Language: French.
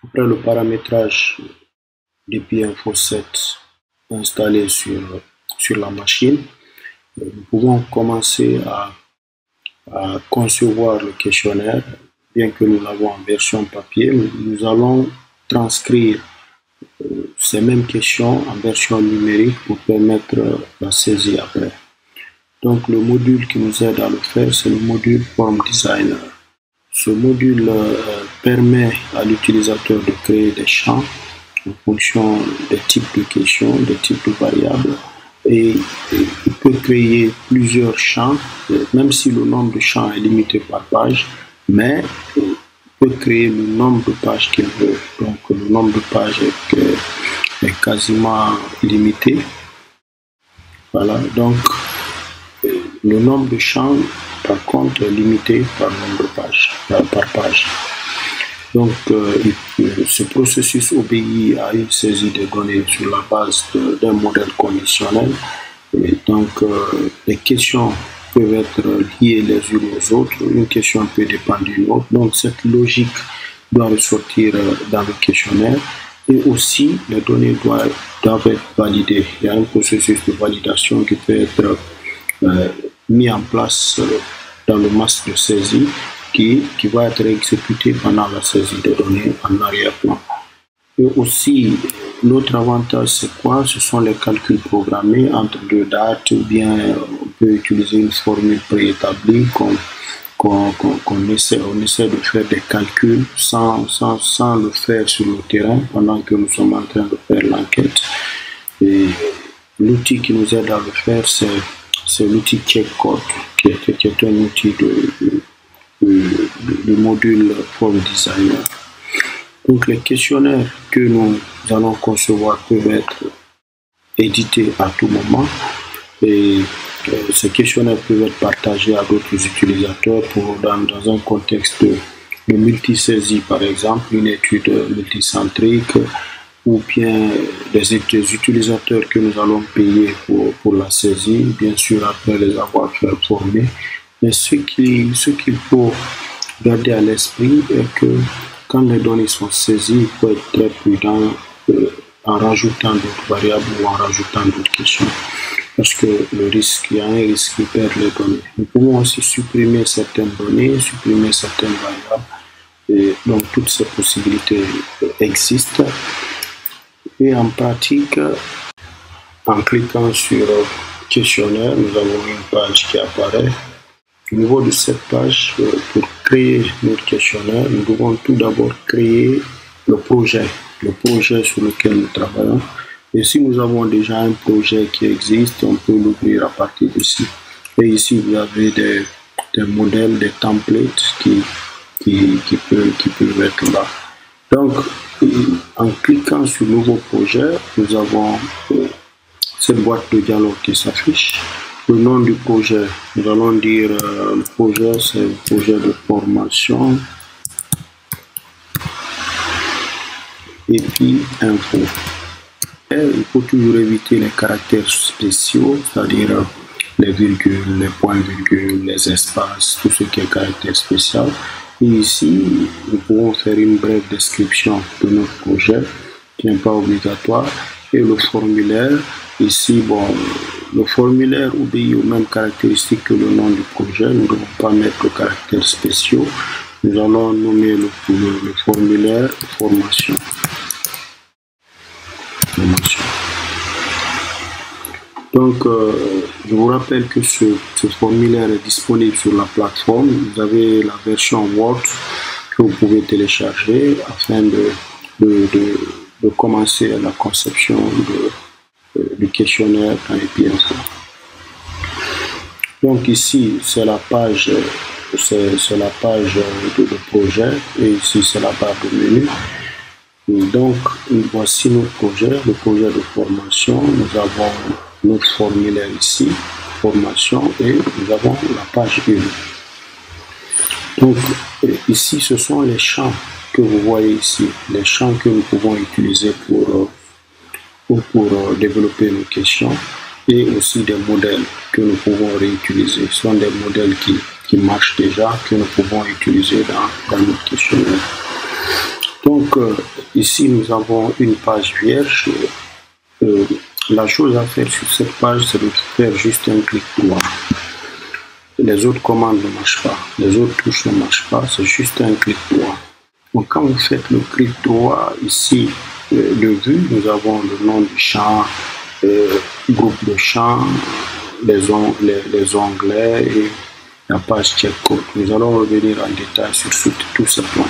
Après le paramétrage depuis Info 7 installé sur la machine, nous pouvons commencer à concevoir le questionnaire. Bien que nous l'avons en version papier, nous allons transcrire ces mêmes questions en version numérique pour permettre la saisie après. Donc le module qui nous aide à le faire, c'est le module Form Designer. Ce module permet à l'utilisateur de créer des champs en fonction des types de questions, des types de variables. Et il peut créer plusieurs champs, même si le nombre de champs est limité par page, mais il peut créer le nombre de pages qu'il veut. Donc le nombre de pages est quasiment limité. Voilà, donc le nombre de champs, par contre, est limité par nombre de pages, par page. Donc, ce processus obéit à une saisie des données sur la base d'un modèle conditionnel. Et donc, les questions peuvent être liées les unes aux autres. Une question peut dépendre d'une autre. Donc, cette logique doit ressortir dans le questionnaire. Et aussi, les données doivent être validées. Il y a un processus de validation qui peut être mis en place dans le masque de saisie qui va être exécuté pendant la saisie des données en arrière-plan. Et aussi, l'autre avantage, c'est quoi? Ce sont les calculs programmés entre deux dates, ou bien on peut utiliser une formule préétablie qu'on essaie de faire des calculs sans le faire sur le terrain pendant que nous sommes en train de faire l'enquête. Et l'outil qui nous aide à le faire, c'est l'outil Checkcode, qui est un outil du module Form Designer. Donc les questionnaires que nous allons concevoir peuvent être édités à tout moment et ces questionnaires peuvent être partagés à d'autres utilisateurs dans un contexte de multisaisie, par exemple, une étude multicentrique, ou bien des utilisateurs que nous allons payer pour la saisie, bien sûr après les avoir fait former. Mais ce qu'il faut garder à l'esprit est que quand les données sont saisies, il faut être très prudent en rajoutant d'autres variables ou en rajoutant d'autres questions. Parce que il y a un risque de perdre les données. Nous pouvons aussi supprimer certaines données, supprimer certaines variables. Et donc toutes ces possibilités existent. Et en pratique, en cliquant sur questionnaire, nous avons une page qui apparaît. Au niveau de cette page, pour créer notre questionnaire, nous devons tout d'abord créer le projet sur lequel nous travaillons. Et si nous avons déjà un projet qui existe, on peut l'ouvrir à partir d'ici. Et ici, vous avez des modèles, des templates qui peuvent être là. Donc, en cliquant sur Nouveau projet, nous avons cette boîte de dialogue qui s'affiche. Le nom du projet, nous allons dire le projet, c'est un projet de formation. Et puis, info. Et il faut toujours éviter les caractères spéciaux, c'est-à-dire les virgules, les points-virgules, les espaces, tout ce qui est caractère spécial. Et ici, nous pouvons faire une brève description de notre projet, qui n'est pas obligatoire. Et le formulaire, ici, le formulaire obéit aux mêmes caractéristiques que le nom du projet. Nous ne devons pas mettre de caractères spéciaux. Nous allons nommer le formulaire formation. Donc, je vous rappelle que ce formulaire est disponible sur la plateforme. Vous avez la version Word que vous pouvez télécharger afin de commencer la conception du questionnaire dans EPInfo. Donc ici, c'est la page de projet et ici, c'est la barre de menu. Donc, voici notre projet, le projet de formation. Nous avons notre formulaire ici, formation, et nous avons la page 1. Donc, ici, ce sont les champs que vous voyez ici, les champs que nous pouvons utiliser pour développer nos questions, et aussi des modèles que nous pouvons réutiliser. Ce sont des modèles qui marchent déjà, que nous pouvons utiliser dans notre questionnaire. Donc, ici, nous avons une page vierge. La chose à faire sur cette page, c'est de faire juste un clic droit. Les autres commandes ne marchent pas, les autres touches ne marchent pas, c'est juste un clic droit. Donc, quand vous faites le clic droit, ici, de vue, nous avons le nom du champ, groupe de champs, les onglets et la page checkcode. Nous allons revenir en détail sur tous ces points.